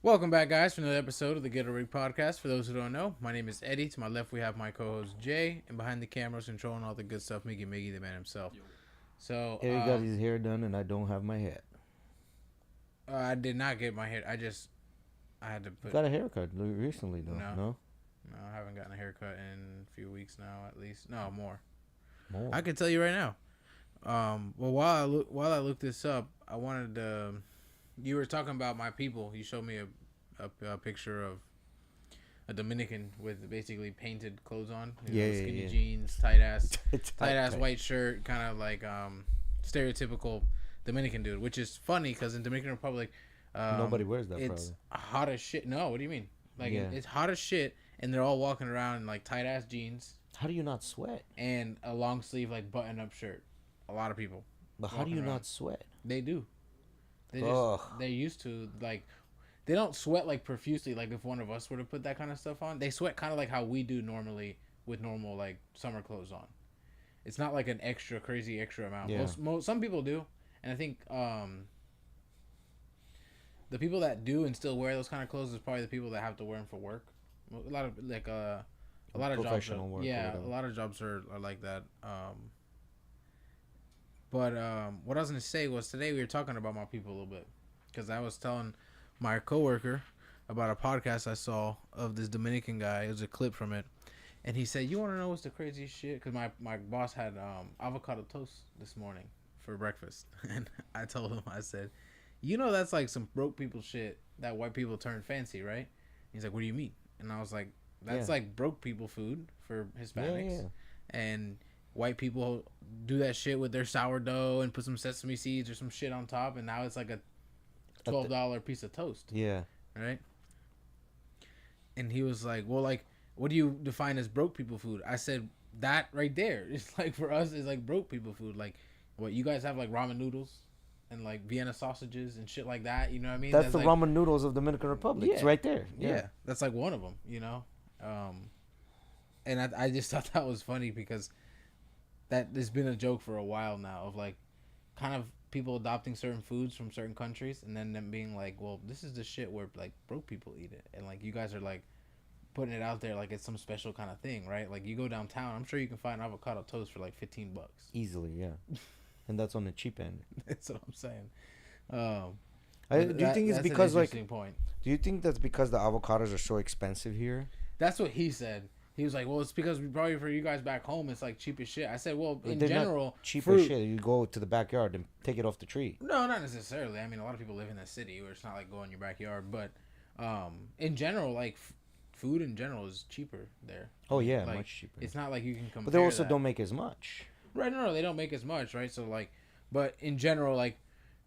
Welcome back, guys, for another episode of the GhettoRig podcast. For those who don't know, my name is Eddie. To my left, we have my co-host Jay, and behind the cameras, controlling all the good stuff, Miggy, the man himself. So, Harry got his hair done, and I don't have my hat. I did not get my hair. I had to You put. got a haircut recently, though. No, No, I haven't gotten a haircut in a few weeks now, at least. No, more. more. I can tell you right now. Well, while I look this up, I wanted to. You were talking about my people. You showed me a picture of a Dominican with basically painted clothes on. Skinny jeans, tight ass white shirt, kind of like stereotypical Dominican dude. Which is funny because in Dominican Republic, Nobody wears that. it's probably. hot as shit. No, what do you mean? Like it's hot as shit, and they're all walking around in like tight ass jeans. How do you not sweat? And a long sleeve like button up shirt. A lot of people. But how do you not sweat? They do. They're used to, like, they don't sweat like profusely like if one of us were to put that kind of stuff on. They sweat kind of like how we do normally with normal like summer clothes on. It's not like an crazy extra amount. Yeah. Some people do, and I think the people that do and still wear those kind of clothes is probably the people that have to wear them for work. A lot of jobs are, work. yeah, a lot of jobs are like that. But what I was gonna say was today we were talking about my people a little bit because I was telling my coworker about a podcast I saw of this Dominican guy. It was a clip from it, and he said, "You want to know what's the craziest shit?" Because my boss had avocado toast this morning for breakfast, and I told him, I said, "You know that's like some broke people shit that white people turn fancy, right?" He's like, "What do you mean?" And I was like, "That's like broke people food for Hispanics, and." White people do that shit with their sourdough and put some sesame seeds or some shit on top, and now it's like a $12 piece of toast. Yeah. Right? And he was like, well, like, what do you define as broke people food? I said, that right there. It's like, for us, it's like broke people food. Like, what, you guys have like ramen noodles and like Vienna sausages and shit like that, you know what I mean? That's the like, ramen noodles of Dominican Republic. Yeah, it's right there. Yeah. That's like one of them, you know? And I just thought that was funny because that there's been a joke for a while now of like kind of people adopting certain foods from certain countries and then them being like, well, this is the shit where like broke people eat it, and like you guys are like putting it out there like it's some special kind of thing, right? Like you go downtown, I'm sure you can find avocado toast for like $15 easily. Yeah. And that's on the cheap end. That's what I'm saying. Do you think it's because like? Point. Do you think that's because the avocados are so expensive here? That's what he said. He was like, well, it's because probably for you guys back home, it's like cheap as shit. I said, well, in general, cheap as shit. You go to the backyard and take it off the tree. No, not necessarily. I mean, a lot of people live in the city where it's not like go in your backyard. But in general, like food in general is cheaper there. Oh yeah, like, much cheaper. It's not like you can compare. But they also that. don't make as much. Right? No, they don't make as much. Right? So like, but in general, like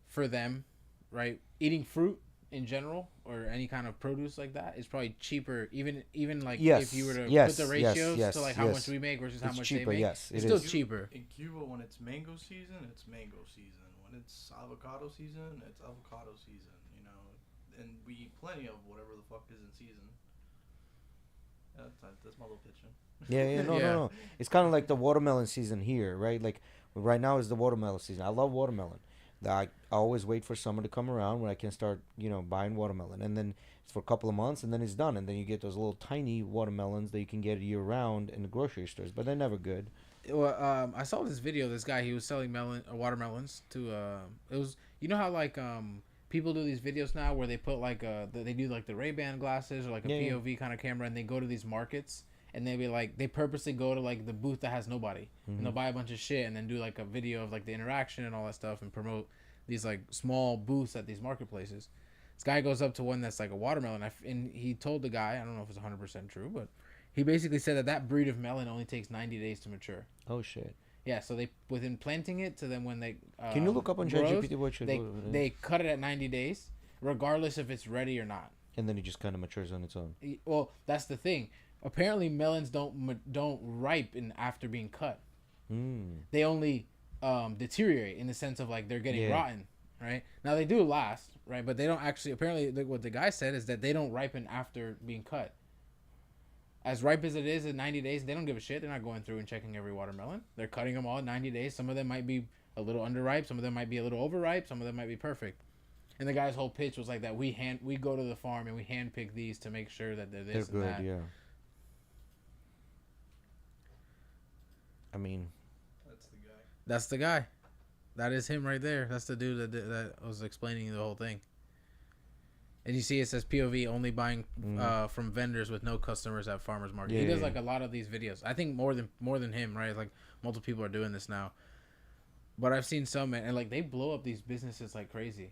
for them, right, eating fruit in general or any kind of produce like that is probably cheaper, even like if you were to put the ratios to like how much we make versus how much cheaper, they make. Yes, it's still cheaper. In Cuba, when it's mango season, it's mango season. When it's avocado season, it's avocado season. You know, and we eat plenty of whatever the fuck is in season. Yeah, that's my little pitch. No. It's kind of like the watermelon season here, right? Like right now is the watermelon season. I love watermelon. I always wait for summer to come around when I can start, buying watermelon. And then it's for a couple of months, and then it's done. And then you get those little tiny watermelons that you can get year-round in the grocery stores. But they're never good. Well, I saw this video. This guy, he was selling watermelons to, it was, you know how, like, people do these videos now where they put, like, they do, like, the Ray-Ban glasses or, like, a POV kind of camera, and they go to these markets. And they be like, they purposely go to like the booth that has nobody, and they'll buy a bunch of shit, and then do like a video of like the interaction and all that stuff, and promote these like small booths at these marketplaces. This guy goes up to one that's like a watermelon, and he told the guy, I don't know if it's 100% true, but he basically said that breed of melon only takes 90 days to mature. Oh shit. Yeah, so they within planting it to then when they can you look up on ChatGPT what they cut it at 90 days, regardless if it's ready or not. And then it just kind of matures on its own. Well, that's the thing. Apparently, melons don't ripen after being cut. They only deteriorate in the sense of like they're getting rotten, right? Now they do last, right? But they don't actually. Apparently, what the guy said is that they don't ripen after being cut. As ripe as it is in 90 days, they don't give a shit. They're not going through and checking every watermelon. They're cutting them all in 90 days. Some of them might be a little underripe. Some of them might be a little overripe. Some of them might be perfect. And the guy's whole pitch was like that. We go to the farm and we handpick these to make sure that they're They're this and good, that. yeah. I mean, That's the guy. That's the guy. That is him right there. That's the dude that was explaining the whole thing. And you see it says POV only buying from vendors with no customers at farmers market. Yeah, He does yeah. like a lot of these videos. I think more than him, right? Like multiple people are doing this now. But I've seen some and like they blow up these businesses like crazy.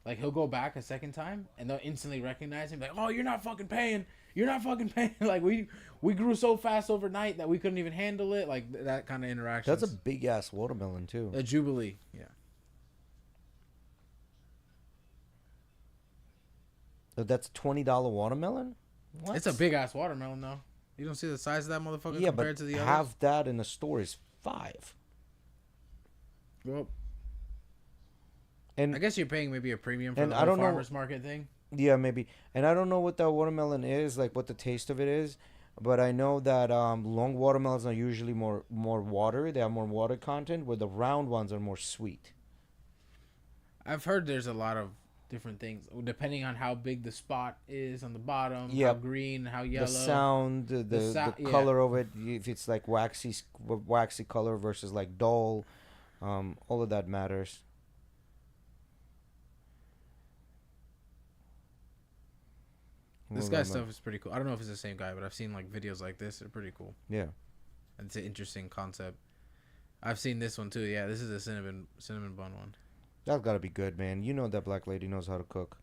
Like he'll go back a second time and they'll instantly recognize him. Like, oh, you're not fucking paying. You're not fucking paying. Like we grew so fast overnight that we couldn't even handle it. Like that kind of interaction. that's a big ass watermelon too. A Jubilee. Yeah. That's $20 watermelon. What? It's a big ass watermelon though. You don't see the size of that motherfucker Yeah, compared but to the others. have that in a store is $5. Well, And I guess you're paying maybe a premium for And the I whole don't know- farmers market thing. yeah, maybe. And I don't know what that watermelon is, like what the taste of it is, but I know that long watermelons are usually more water. They have more water content, where the round ones are more sweet. I've heard there's a lot of different things depending on how big the spot is on the bottom, how Yep. green, how yellow. The sound, the yeah. color of it, if it's like waxy color versus like dull, all of that matters. This guy's stuff is pretty cool. I don't know if it's the same guy, but I've seen like videos like this. They're pretty cool. Yeah. It's an interesting concept. I've seen this one too. Yeah, this is a cinnamon bun one. That's gotta be good, man. You know that black lady knows how to cook.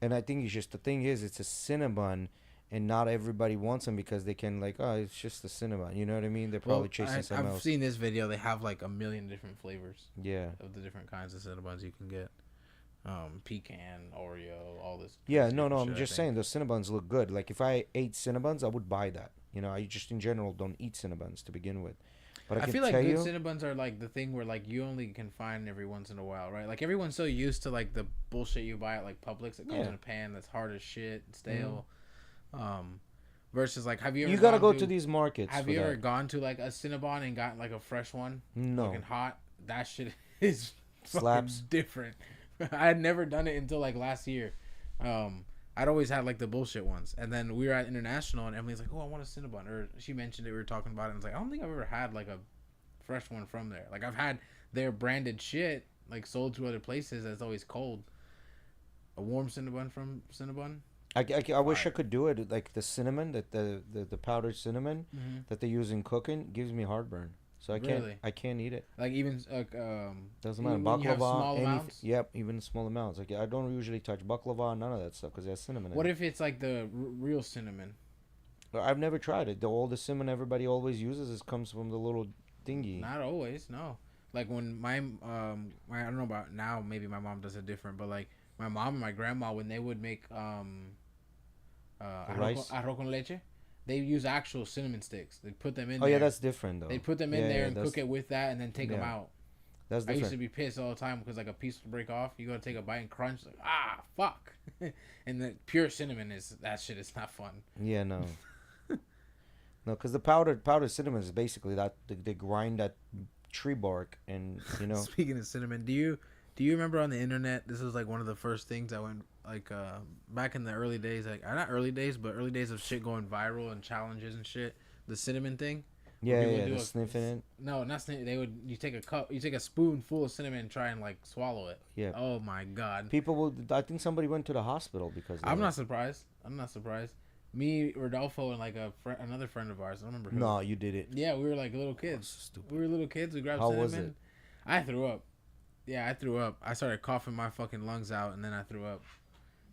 And I think it's just, the thing is, it's a Cinnabon, and not everybody wants them because they can like, oh, it's just a Cinnabon. You know what I mean? They're probably chasing something I've else. seen this video. They have like a million different flavors Yeah. of the different kinds of Cinnabons you can get. Pecan, Oreo, all this. Yeah, crazy no, different I'm shit, I just think. saying those Cinnabons look good. Like if I ate Cinnabons, I would buy that. You know, I just in general don't eat Cinnabons to begin with. But I can feel like tell good you, Cinnabons are like the thing where like you only can find every once in a while, right? Like everyone's so used to like the bullshit you buy at like Publix that comes Yeah. in a pan that's hard as shit, and stale. Versus like, have you ever? you gotta gone go to these markets. Have for you ever that. gone to like a Cinnabon and gotten like a fresh one? No. Looking hot. That shit is Slaps. fucking different. I had never done it until like last year. I'd always had like the bullshit ones, and then we were at International, and Emily's like, "Oh, I want a Cinnabon," or she mentioned it. We were talking about it, and I was like, "I don't think I've ever had like a fresh one from there. Like I've had their branded shit like sold to other places that's always cold. A warm Cinnabon from Cinnabon. I wish I could do it. Like the cinnamon, that the powdered cinnamon that they use in cooking gives me heartburn. So Really? I can't eat it. Like even Doesn't matter. when you have Baklava, small amounts? Yep, even small amounts. Like I don't usually touch baklava, none of that stuff, because it has cinnamon. What in if it's like the real cinnamon? it. I've never tried it. All the cinnamon everybody always uses comes from the little thingy. Not always, no. Like when my I don't know about now, maybe my mom does it different, but like my mom and my grandma, when they would make rice? arroz con leche, they use actual cinnamon sticks. They put them in Oh there. yeah, that's different though. They put them in Yeah, there yeah, and that's- cook it with that, and then take them yeah. out. That's I used different. to be pissed all the time because like a piece would break off. You gotta take a bite and crunch. Like fuck. And the pure cinnamon that shit is not fun. Yeah, no. No, because the powdered cinnamon is basically that they grind that tree bark, and you know. Speaking of cinnamon, do you remember on the internet? This was like one of the first things that went like back in the early days, like not early days, but early days of shit going viral and challenges and shit. The cinnamon thing. Yeah, people yeah, do the a- sniffing it. No, not cinnamon. You take a spoonful of cinnamon and try and like swallow it. Yeah. Oh my god. People will. I think somebody went to the hospital because. I'm not surprised. Me, Rodolfo, and like another friend of ours. I don't remember who. No, you did it. Yeah, we were like little kids. Stupid. We were little kids. We grabbed How cinnamon. was it? I threw up. Yeah, I threw up. I started coughing my fucking lungs out, and then I threw up.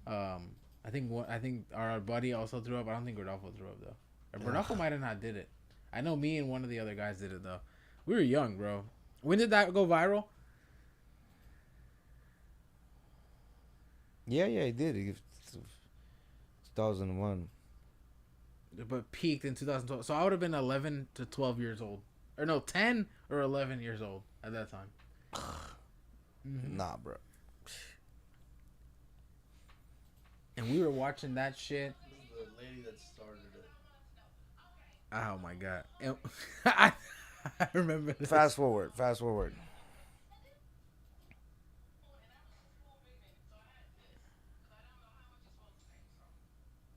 I think our buddy also threw up. I don't think Rodolfo threw up though. Rodolfo might have not did it. I know me and one of the other guys did it though. We were young, bro. When did that go viral? Yeah, it did. 2001. But peaked in 2012. So I would have been 11 to 12 years old. Or no, 10 or 11 years old at that time. Nah, bro. And we were watching that shit. This is the lady that started it. Oh my god. And I remember this. Fast forward.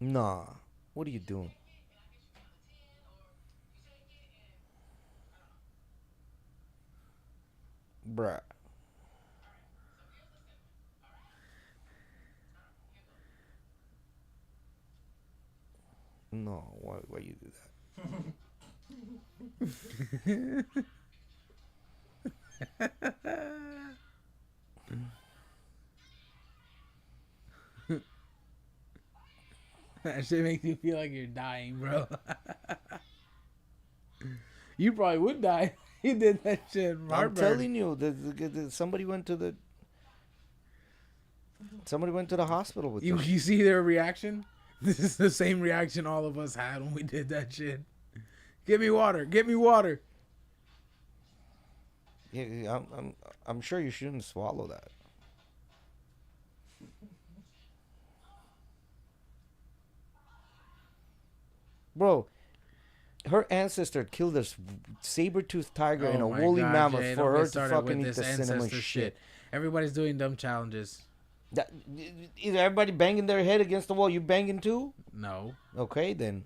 Nah. What are you doing? Bruh. No. Why you do That shit makes you feel like you're dying, bro. You probably would die. You did that shit. that? I'm Heartburn. telling you, somebody went to the hospital with You this. you see their reaction? This is the same reaction all of us had when we did that shit. Get me water. Get me water. Yeah, I'm sure you shouldn't swallow that. Bro, her ancestor killed this saber-toothed tiger and a Oh my woolly God, mammoth Jay, for don't her get to started fucking with eat this the cinnamon ancestor shit. Everybody's doing dumb challenges. That, either everybody banging their head against the wall, you banging too? No. Okay, then.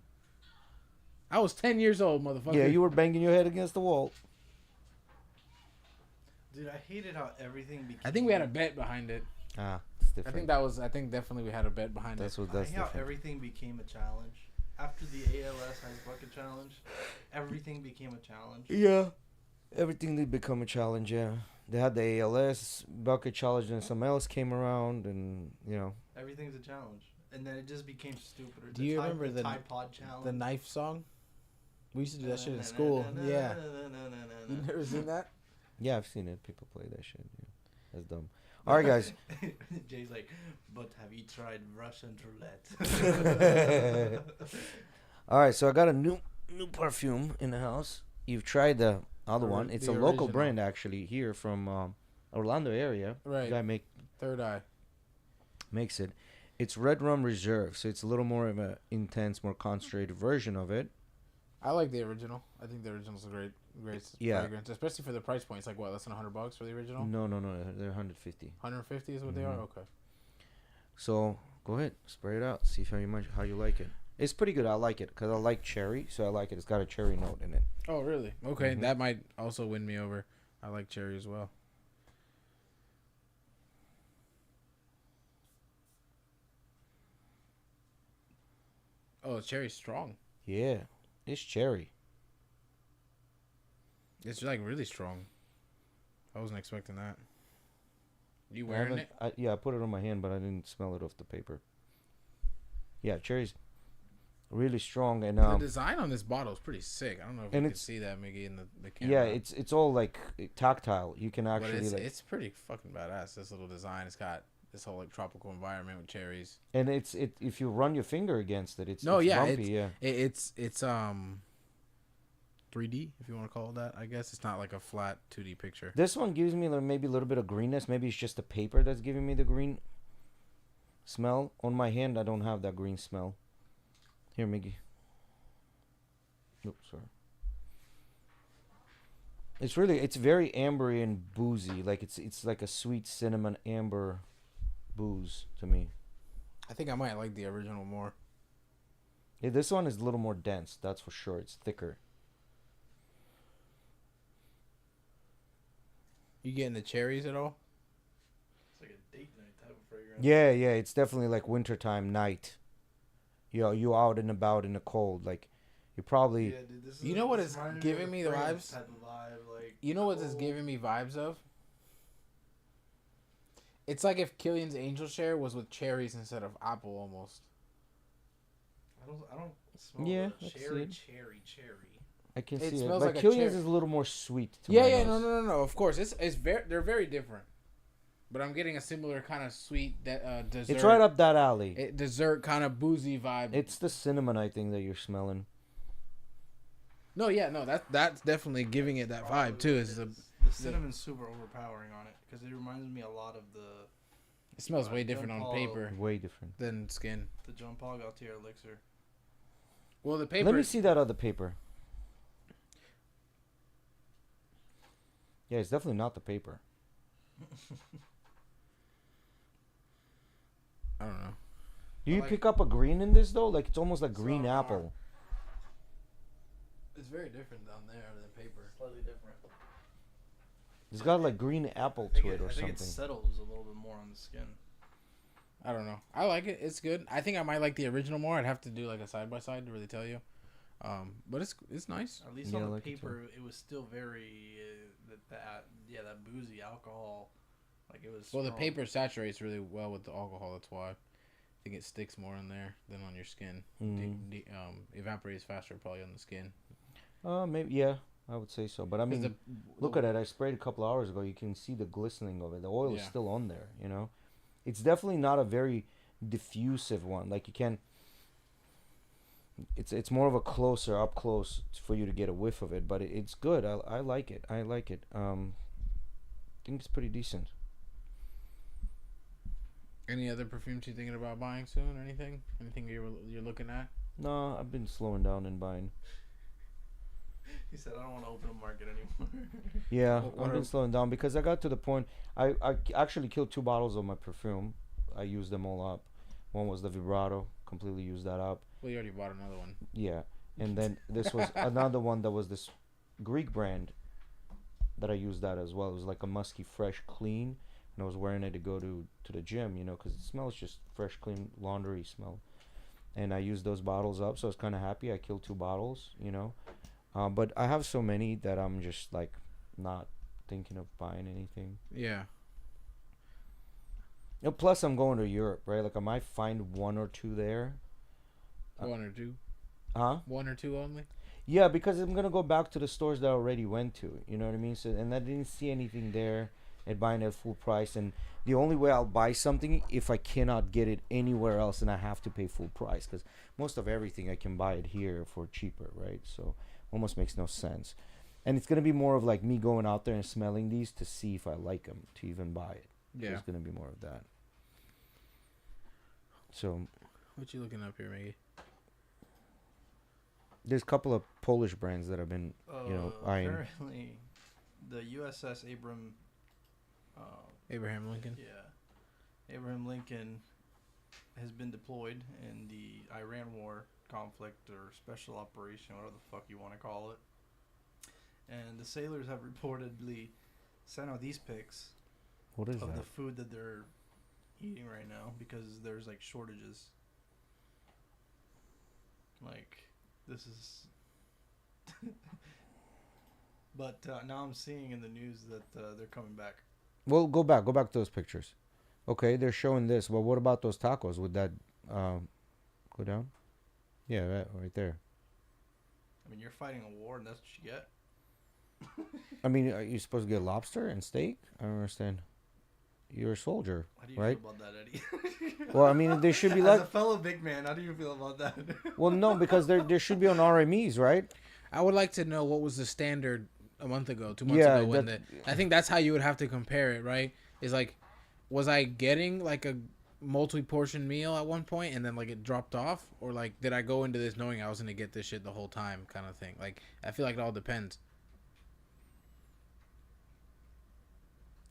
I was 10 years old, motherfucker. Yeah, you were banging your head against the wall. Dude, I hated how everything became. I think we had a bet behind it. Ah, it's I different. think definitely we had a bet behind That's it. what that's I hate how different. everything became a challenge. After the ALS Ice Bucket Challenge, everything became a challenge. Yeah. Everything did become a challenge, yeah. They had the ALS bucket challenge and something else came around and, you know. Everything's a challenge. And then it just became stupider. Do you remember the the Tide Pod Challenge? The knife song? We used to do that shit in school. Yeah. You never seen that? Yeah, I've seen it. People play that shit. Yeah. That's dumb. All right, guys. Jay's like, but have you tried Russian roulette? All right, so I got a new perfume in the house. You've tried the other one. It's the a local original. brand actually here from Orlando area. Right. Guy Third Eye. makes it. It's Red Rum Reserve, so it's a little more of a intense, more concentrated version of it. I like the original. I think the original's a great fragrance, especially for the price point. It's like what, less than $100 for the original? No, they're 150. 150 is what they are. Okay. So go ahead, spray it out. See how you like it. It's pretty good. I like it because I like cherry, so I like it. It's got a cherry note in it. Oh, really? Okay, that might also win me over. I like cherry as well. Oh, cherry's strong. Yeah, it's cherry. It's like really strong. I wasn't expecting that. You I wearing it? I put it on my hand, but I didn't smell it off the paper. Yeah, cherry's really strong, and The design on this bottle is pretty sick. I don't know if you and can it's- see that, Miggy, in the camera. yeah, it's all like tactile. You can But actually it's pretty fucking badass. This little design. It's got this whole like tropical environment with cherries. and it if you run your finger against it, it's No, it's yeah, bumpy, yeah. It's 3D, if you want to call it that. I guess it's not like a flat 2D picture. This one gives me like maybe a little bit of greenness. Maybe it's just the paper that's giving me the green smell. On my hand, I don't have that green smell. Here, Miggy. Oops, sorry. It's very ambery and boozy. Like it's like a sweet cinnamon amber booze to me. I think I might like the original more. Yeah, this one is a little more dense. That's for sure. It's thicker. You getting the cherries at all? It's like a date night type of fragrance. Yeah, it's definitely like wintertime night. You out and about in the cold. Like you probably Yeah, dude, this is You know what this is reminded giving of me the fragrance vibes? Type of vibe, like You know what this is cold. giving me vibes of? It's like if Killian's Angel Share was with cherries instead of apple almost. I don't smell Yeah, the I can see cherry, it. cherry. I can It see it. smells But like a Killian's cherry. is a little more sweet to Yeah, my yeah, nose. no. Of course, it's very they're very different. But I'm getting a similar kind of sweet dessert. It's right up that alley. Dessert kind of boozy vibe. It's the cinnamon, I think, that you're smelling. No, that's definitely giving it that vibe too. Is the cinnamon's super overpowering on it because it reminds me a lot of it smells way different on Jump paper Way different. than skin. the John Paul Gaultier elixir. Well, the paper. Let me see that other paper. Yeah, it's definitely not the paper. I don't know. Do you like pick up a green in this though? Like it's almost like green Some are. apple. It's very different down there than paper. Slightly different. It's got like green apple to it or I think something. it settles a little bit more on the skin. I don't know. I like it. It's good. I think I might like the original more. I'd have to do like a side by side to really tell you. But it's nice. At least Yeah, on I the like it paper, it was still very that boozy alcohol. Like it was. Well, the strong. paper saturates really well with the alcohol. That's why I think it sticks more in there than on your skin. Evaporates faster probably on the skin. Maybe yeah, I would say so. But I mean, look at it. I sprayed a couple hours ago. You can see the glistening of it. The oil is still on there. You know, it's definitely not a very diffusive one. Like you can. It's more of a closer up close for you to get a whiff of it, but it's good. I like it. I like it. I think it's pretty decent. Any other perfumes you thinking about buying soon or anything? Anything you're looking at? No, I've been slowing down and buying. He said, "I don't want to open a market anymore." Yeah, I've been slowing down because I got to the point. I actually killed 2 bottles of my perfume. I used them all up. One was the Vibrato. Completely used that up. Well, you already bought another one. Yeah, and then this was another one that was this Greek brand that I used that as well. It was like a musky, fresh, clean, and I was wearing it to go to the gym, you know, because it smells just fresh, clean, laundry smell. And I used those bottles up, so I was kind of happy. I killed 2 bottles, you know. But I have so many that I'm just like not thinking of buying anything. Yeah. You know, plus, I'm going to Europe, right? Like I might find 1 or 2 there. 1 or 2. Huh? 1 or 2 only. Yeah, because I'm gonna go back to the stores that I already went to. You know what I mean? So, and I didn't see anything there at buying at full price. And the only way I'll buy something if I cannot get it anywhere else, and I have to pay full price, because most of everything I can buy it here for cheaper, right? So almost makes no sense. And it's gonna be more of like me going out there and smelling these to see if I like them to even buy it. Yeah. It's gonna be more of that. So What you looking up here, Maggie? there's a couple of Polish brands that I've been, eyeing. Apparently, the USS Abraham Lincoln. Yeah, Abraham Lincoln has been deployed in the Iran war conflict or special operation, whatever the fuck you want to call it. And the sailors have reportedly sent out these pics What is of that? the food that they're eating right now because there's like shortages. Like, this is. But now I'm seeing in the news that they're coming back. Well, go back to those pictures. Okay, they're showing this. Well, what about those tacos? Would that go down? Yeah, right there. I mean, you're fighting a war and that's what you get? I mean, are you supposed to get lobster and steak? I don't understand. You're a soldier, How do you right? feel about that, Eddie? Well, I mean, there should be As like. a fellow big man, how do you feel about that? Well, no, because there should be on RMEs, right? I would like to know what was the standard a month ago, 2 months Yeah, ago. I think that's how you would have to compare it, right? Is like, was I getting like a multi-portion meal at one point and then like it dropped off, or like did I go into this knowing I was gonna get this shit the whole time, kind of thing? Like, I feel like it all depends.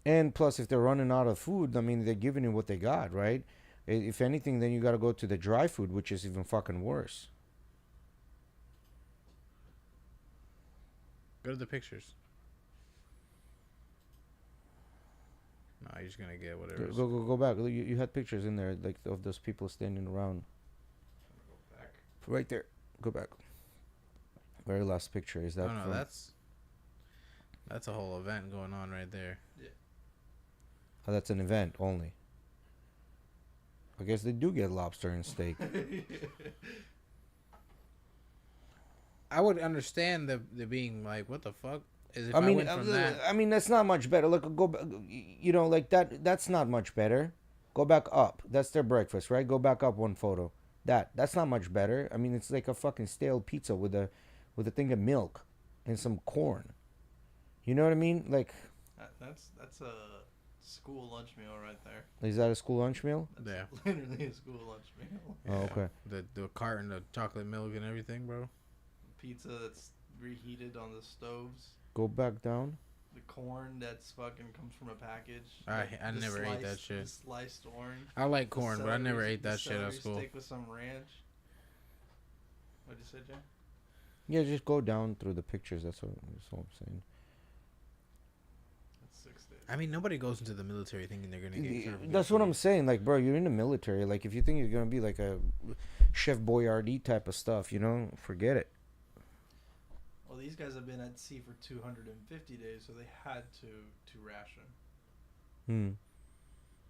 And plus, if they're running out of food, I mean, they're giving you what they got, right? If anything, then you got to go to the dry food, which is even fucking worse. Go to the pictures. No, you're just gonna get whatever. Go back. You had pictures in there, like of those people standing around. Go back. Right there. Go back. Very last picture is that? Oh no, from, that's a whole event going on right there. oh, that's an event only. I guess they do get lobster and steak. I would understand the being like, what the fuck? Is if I mean, went from that. I mean that's not much better. Look, go, you know, like that. That's not much better. Go back up. That's their breakfast, right? Go back up one photo. That's not much better. I mean, it's like a fucking stale pizza with a thing of milk and some corn. You know what I mean? Like, That's a school lunch meal right there. is that a school lunch meal? Yeah. Literally a school lunch meal. Oh, okay. The carton of chocolate milk and everything, bro. Pizza that's reheated on the stoves. Go back down. the corn that's fucking comes from a package. I never ate that shit. The sliced orange. I like corn, but I never ate that shit at school. Steak with some ranch. What'd you say, Jay? Yeah, just go down through the pictures. That's all I'm saying. That's 6 days. I mean, nobody goes into the military thinking they're gonna get. That's what I'm saying. Like, bro, you're in the military. Like, if you think you're gonna be like a Chef Boyardee type of stuff, you know, forget it. Well, these guys have been at sea for 250 days, so they had to ration.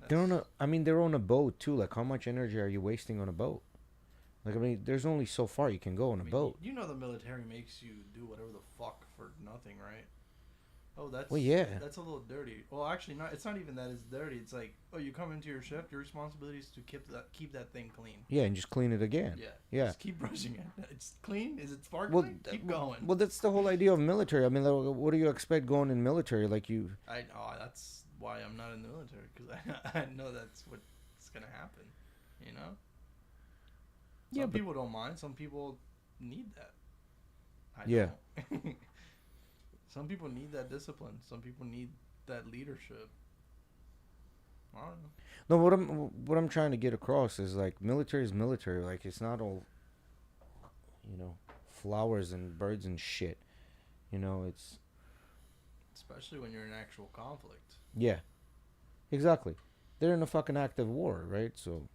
They're on a. I mean, they're on a boat too. Like, how much energy are you wasting on a boat? Like, I mean, there's only so far you can go on a boat. You know the military makes you do whatever the fuck for nothing, right? Oh, that's well, yeah. That's a little dirty. Well, actually, not. It's not even that it's dirty. It's like, oh, you come into your shift. Your responsibility is to keep that thing clean. Yeah, and just clean it again. Yeah. Just keep brushing it. It's clean. Is it sparkling? Keep going. Well, that's the whole idea of military. I mean, like, what do you expect going in military? Like you. That's why I'm not in the military, because I know that's what's gonna happen. You know. Some people don't mind. Some people need that. I don't. Some people need that discipline. Some people need that leadership. I don't know. No, what I'm trying to get across is like military is military. Like it's not all, you know, flowers and birds and shit. You know, it's especially when you're in actual conflict. Yeah, exactly. They're in a fucking active war, right? So.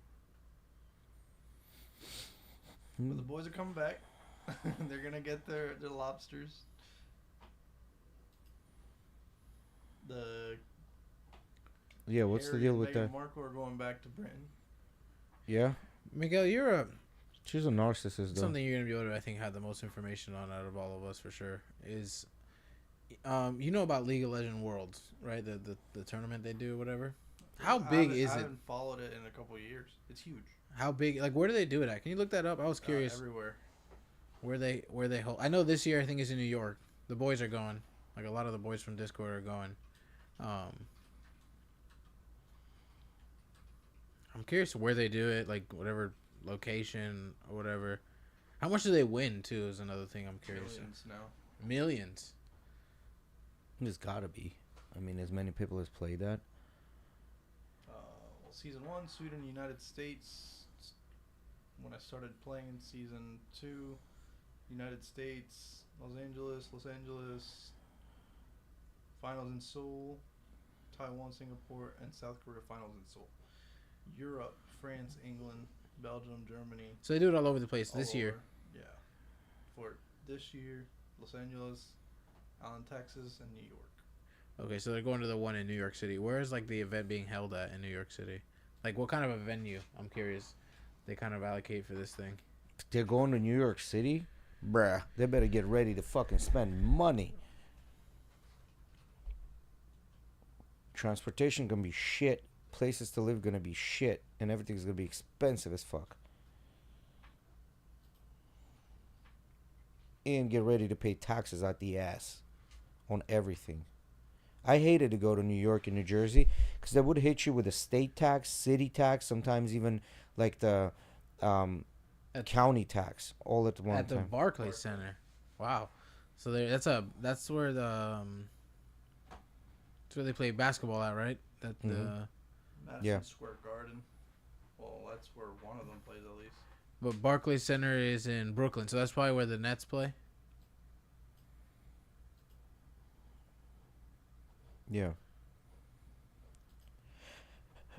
But the boys are coming back. They're gonna get their lobsters. What's the deal with that? Marco are going back to Britain. Yeah. Miguel, she's a narcissist, though. Something you're gonna be able to, I think, have the most information on out of all of us for sure is, you know about League of Legends Worlds, right? The tournament they do, whatever. How big is it? I haven't followed it in a couple of years. It's huge. How big? Like, where do they do it at? Can you look that up? I was curious. Everywhere. Where they hold? I know this year I think it's in New York. The boys are going. Like a lot of the boys from Discord are going. I'm curious where they do it. Like whatever location or whatever. How much do they win too? Is another thing I'm curious. Millions now. Millions. There's gotta be. I mean, as many people as play that. Season 1, Sweden, United States. When I started playing in Season 2, United States, Los Angeles. Finals in Seoul, Taiwan, Singapore, and South Korea finals in Seoul. Europe, France, England, Belgium, Germany. So they do it all over the place this year. Yeah. For this year, Los Angeles, Allen, Texas, and New York. Okay, so they're going to the one in New York City. Where is like the event being held at in New York City? Like what kind of a venue? I'm curious. They kind of allocate for this thing. They're going to New York City? Bruh. They better get ready to fucking spend money. Transportation gonna be shit. Places to live gonna be shit. And everything's gonna be expensive as fuck. And get ready to pay taxes out the ass. On everything. I hated to go to New York and New Jersey because they would hit you with a state tax, city tax, sometimes even like the county tax all at one time. At the Barclays Center. Wow. So that's where they play basketball at, right? Madison Square Garden. Well, that's where one of them plays at least. But Barclays Center is in Brooklyn, so that's probably where the Nets play. Yeah.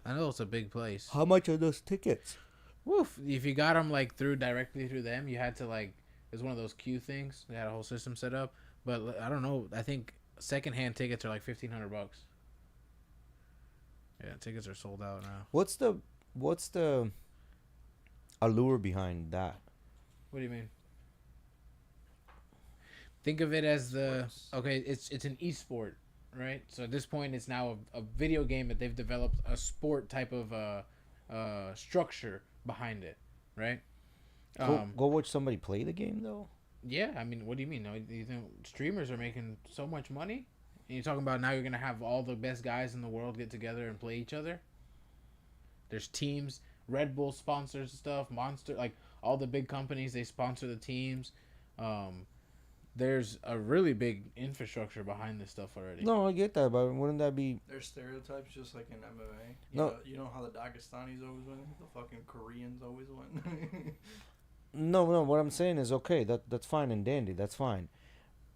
I know it's a big place. How much are those tickets? Woof. If you got them like directly through them, you had to like, it was one of those queue things. They had a whole system set up. But I don't know. I think secondhand tickets are like $1,500. Yeah, tickets are sold out now. What's the allure behind that? What do you mean? Think of it as it's an esport. Right, so at this point, it's now a video game that they've developed a sport type of structure behind it, right? Go watch somebody play the game, though. Yeah, I mean, what do you mean? No, you think streamers are making so much money, and you're talking about now you're gonna have all the best guys in the world get together and play each other. There's teams. Red Bull sponsors stuff. Monster, like all the big companies, they sponsor the teams. there's a really big infrastructure behind this stuff already. No, I get that, but wouldn't that be? There's stereotypes just like in MMA. You know how the Dagestanis always win? The fucking Koreans always win. No. What I'm saying is okay. That's fine and dandy. That's fine.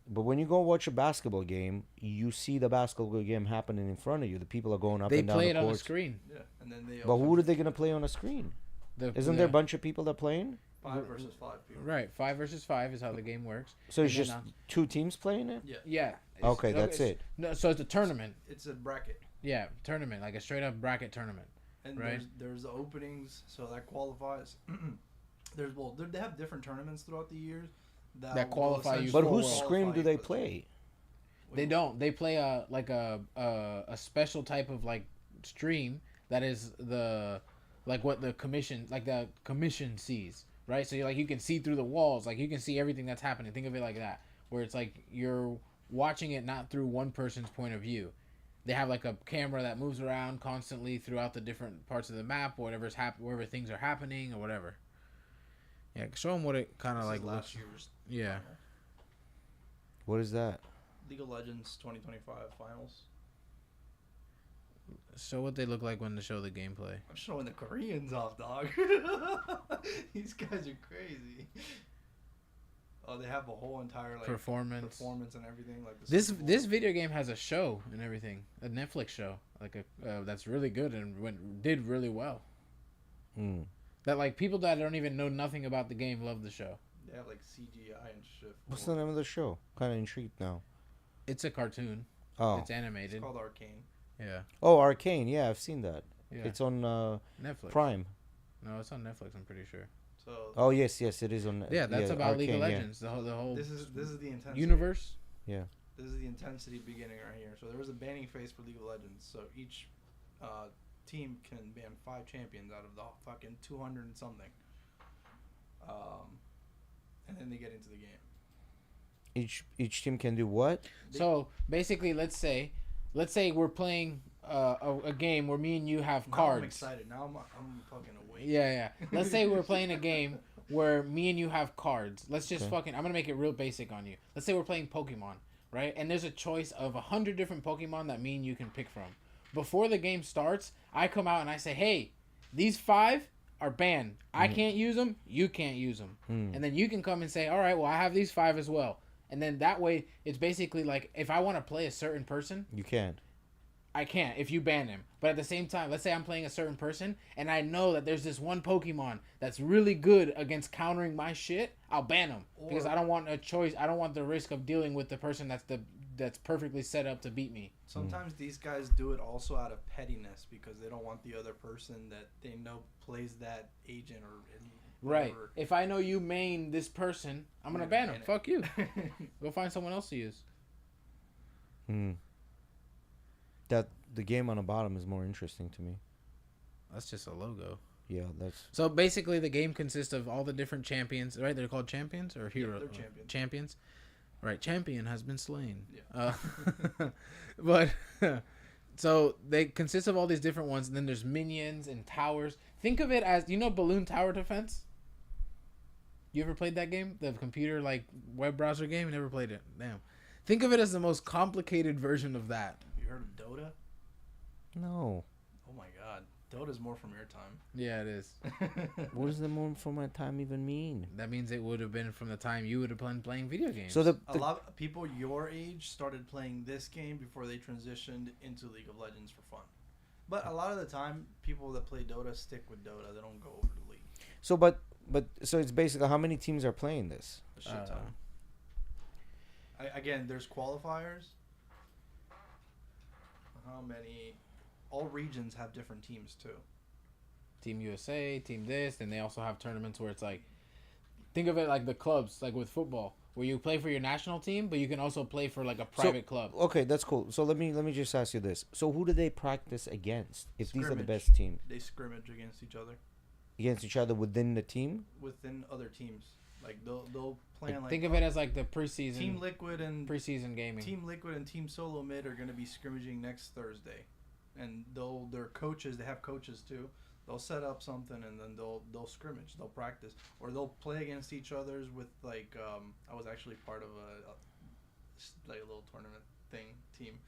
But when you go watch a basketball game, you see the basketball game happening in front of you. The people are going up They and down play the it on the courts. screen. Yeah, and then they. But who are they gonna play on a screen? Isn't there a bunch of people that playing? 5 versus 5 people? Right, 5 versus 5 is how the game works. So it's And just then, 2 teams playing it? Yeah. Yeah. it's- Okay, that's it. No, so it's a tournament. It's a bracket. Yeah, tournament, like a straight up bracket tournament. And Right. there's the openings, so that qualifies. They have different tournaments throughout the years That qualify you But for whose Well, screen do they play? They don't. They play a special type of like stream that is what the commission sees, right? So you can see through the walls, like you can see everything that's happening. Think of it like that, where it's like you're watching it not through one person's point of view. They have like a camera that moves around constantly throughout the different parts of the map, wherever things are happening or whatever. Yeah, show them what it kind of like last looks. year's. Yeah. Final. What is that? League of Legends 2025 finals. Show what they look like when they show the gameplay. I'm showing the Koreans off, dog. These guys are crazy. Oh, they have a whole entire performance and everything. Like this video game has a show and everything, a Netflix show, that's really good and did really well. Mm. That like people that don't even know nothing about the game love the show. They have like CGI and shit. What's the name of the show? Kind of intrigued now. It's a cartoon. Oh. It's animated. It's called Arcane. Yeah. Oh, Arcane. Yeah, I've seen that. Yeah. It's on Netflix. Prime. No, it's on Netflix. I'm pretty sure. So. Oh yes, it is on. Yeah, that's about Arcane, League of Legends. Yeah. The whole. This is the intensity. Universe. Yeah. This is the intensity beginning right here. So there was a banning phase for League of Legends. So each team can ban 5 champions out of the fucking 200 and something. And then they get into the game. Each team can do what? So basically, let's say we're playing a game where me and you have Now cards. I'm excited. Now I'm fucking awake. Yeah. Let's say we're playing a game where me and you have cards. Let's just I'm gonna make it real basic on you. Let's say we're playing Pokemon, right? And there's a choice of 100 different Pokemon that me and you can pick from. Before the game starts, I come out and I say, hey, these 5 are banned. I can't use them. You can't use them. And then you can come and say, all right, well, I have these 5 as well. And then that way, it's basically like if I want to play a certain person, you can't. I can't if you ban him. But at the same time, let's say I'm playing a certain person and I know that there's this one Pokemon that's really good against countering my shit, I'll ban him. Because I don't want a choice. I don't want the risk of dealing with the person that's perfectly set up to beat me. Sometimes these guys do it also out of pettiness because they don't want the other person that they know plays that agent or right. If I know you main this person, I'm gonna ban him. Fuck you. Go find someone else to use. That the game on the bottom is more interesting to me. That's just a logo. Yeah, that's. So basically, the game consists of all the different champions. Right? They're called champions or hero. Yeah, they're champions. Champions. Right. Champion has been slain. Yeah. But so they consist of all these different ones, and then there's minions and towers. Think of it as Balloon Tower Defense. You ever played that game? The computer web browser game? You never played it. Damn. Think of it as the most complicated version of that. You heard of Dota? No. Oh my god. Dota's more from your time. Yeah, it is. What does the more from my time even mean? That means it would have been from the time you would have been playing video games. So a lot of people your age started playing this game before they transitioned into League of Legends for fun. But a lot of the time, people that play Dota stick with Dota. They don't go over to League. So, but so it's basically how many teams are playing this? A shit ton. Again, there's qualifiers. How many? All regions have different teams too. Team USA, Team this, and they also have tournaments where it's like, think of it like the clubs, like with football, where you play for your national team, but you can also play for like a private club. Okay, that's cool. So let me just ask you this: so who do they practice against? If these are the Scrimmage. best team, They scrimmage against each other. Against each other within the team. Within other teams, like they'll plan like. Think of it as like the preseason. Team Liquid and preseason gaming. Team Liquid and Team Solo Mid are going to be scrimmaging next Thursday, and their coaches, they have coaches too. They'll set up something and then they'll scrimmage. They'll practice or they'll play against each other's with like I was actually part of a little tournament team.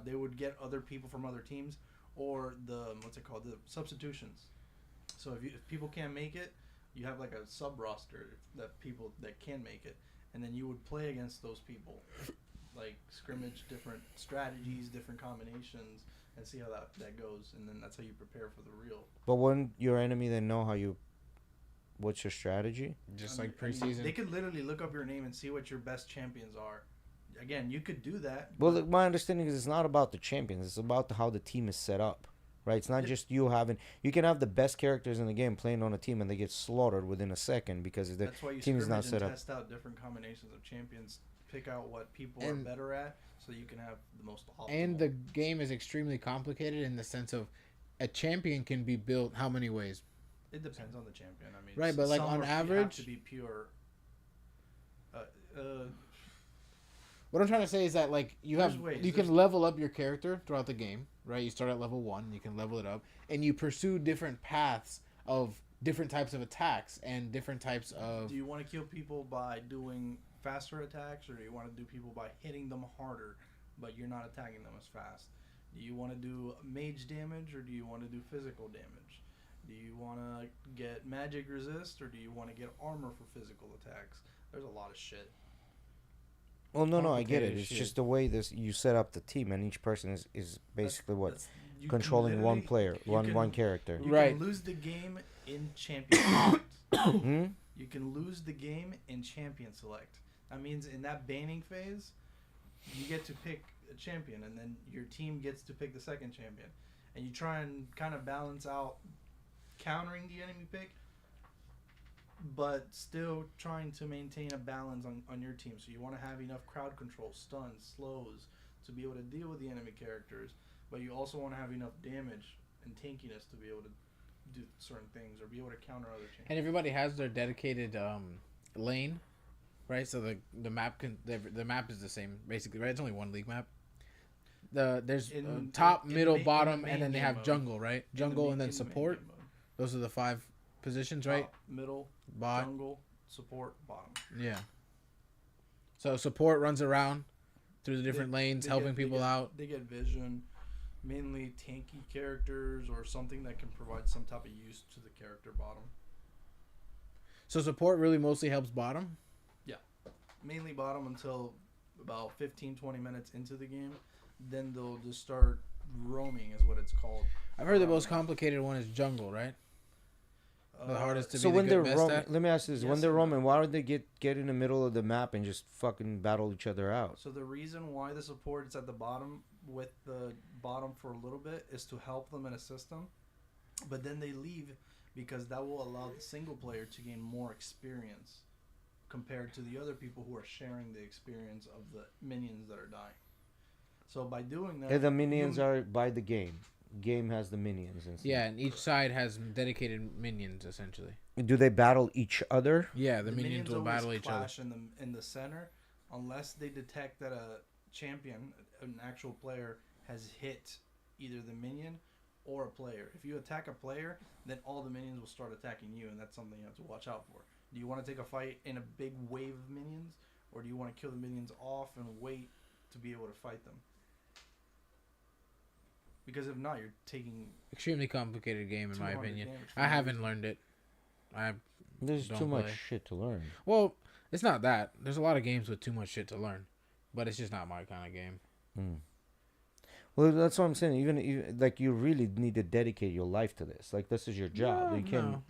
They would get other people from other teams or the what's it called, the substitutions. So if people can't make it, you have like a sub roster that people that can make it, and then you would play against those people, like scrimmage different strategies, different combinations, and see how that goes, and then that's how you prepare for the real. But wouldn't your enemy then know what's your strategy? Just I like mean, preseason. they could literally look up your name and see what your best champions are. Again, you could do that. Well, look, my understanding is it's not about the champions. It's about how the team is set up, right? It's not just you having. You can have the best characters in the game playing on a team, and they get slaughtered within a second because the That's why you team is not set and up. test out different combinations of champions, pick out what people are better at, so you can have the most optimal. And the game is extremely complicated in the sense of a champion can be built how many ways? It depends on the champion. I mean, right, but like on average, have to be pure. What I'm trying to say is that like you can level up your character throughout the game, right? You start at level 1, you can level it up, and you pursue different paths of different types of attacks and different types of. Do you want to kill people by doing faster attacks, or do you want to do people by hitting them harder, but you're not attacking them as fast? Do you want to do mage damage, or do you want to do physical damage? Do you want to get magic resist, or do you want to get armor for physical attacks? There's a lot of shit. Well, no, I get it. It's just the way you set up the team, and each person is basically controlling one player, one character. You can lose the game in champion select. You can lose the game in champion select. That means in that banning phase, you get to pick a champion, and then your team gets to pick the second champion, and you try and kind of balance out countering the enemy pick, but still trying to maintain a balance on your team. So you want to have enough crowd control, stuns, slows to be able to deal with the enemy characters, but you also want to have enough damage and tankiness to be able to do certain things or be able to counter other champions. And everybody has their dedicated lane, right? So the map the map is the same basically, right? It's only one league map. There's top, middle, bottom, and then they have jungle, right? Jungle and then support. Those are the 5 positions, right? Top, middle, bot, jungle, support, bottom. Yeah. So support runs around through the different lanes, helping people out. They get vision, mainly tanky characters or something that can provide some type of use to the character bottom. So support really mostly helps bottom? Yeah. Mainly bottom until about 15-20 minutes into the game. Then they'll just start roaming is what it's called. I've heard the most complicated one is jungle, right? The hardest to be so when they're best roaming, at? let me ask you this: when they're roaming, why would they get in the middle of the map and just fucking battle each other out? So the reason why the support is at the bottom with the bottom for a little bit is to help them and assist them, but then they leave because that will allow the single player to gain more experience compared to the other people who are sharing the experience of the minions that are dying. So by doing that, the minions are by the game. Game has the minions and stuff. Yeah, and each side has dedicated minions essentially. Do they battle each other? Yeah, the minions will battle each other. In the center, unless they detect that a champion, an actual player, has hit either the minion or a player. If you attack a player, then all the minions will start attacking you, and that's something you have to watch out for. Do you want to take a fight in a big wave of minions, or do you want to kill the minions off and wait to be able to fight them? Because if not, you're taking extremely complicated game in my opinion. I haven't learned it. There's too much shit to learn. Well, it's not that. There's a lot of games with too much shit to learn, but it's just not my kind of game. Well, that's what I'm saying. Even like you really need to dedicate your life to this. Like this is your job. No.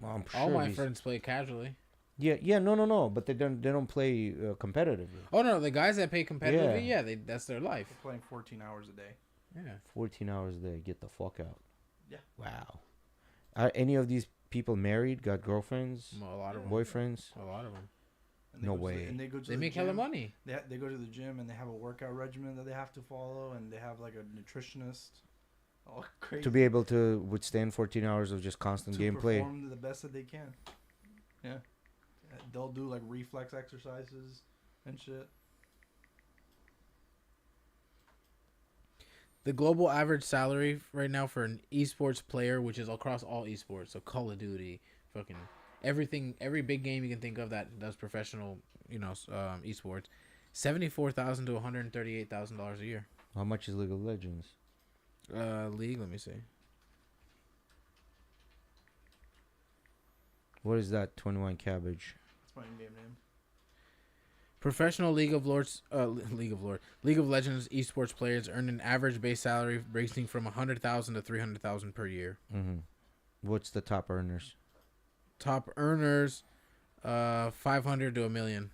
Well, I'm sure all my friends play casually. Yeah, no. But they don't play competitively. Oh no, the guys that play competitively, that's their life. They're playing 14 hours a day. Yeah, 14 hours a day. Get the fuck out. Yeah. Wow. Are any of these people married? Got girlfriends? Well, a lot of them. Boyfriends? A lot of them. No way. And they go to they make gym. hella money. They go to the gym and they have a workout regimen that they have to follow, and they have like a nutritionist. All crazy. To be able to withstand 14 hours of just constant gameplay. Perform the best that they can. Yeah. They'll do like reflex exercises and shit. The global average salary right now for an esports player, which is across all esports, so Call of Duty, fucking everything, every big game you can think of that does professional, esports, $74,000 to $138,000 a year. How much is League of Legends? League. Let me see. What is that? 21 Cabbage. That's my in-game name. Professional League of Legends esports players earn an average base salary ranging from $100,000 to $300,000 per year. Mm-hmm. What's the top earners? Top earners, 500 to $1 million.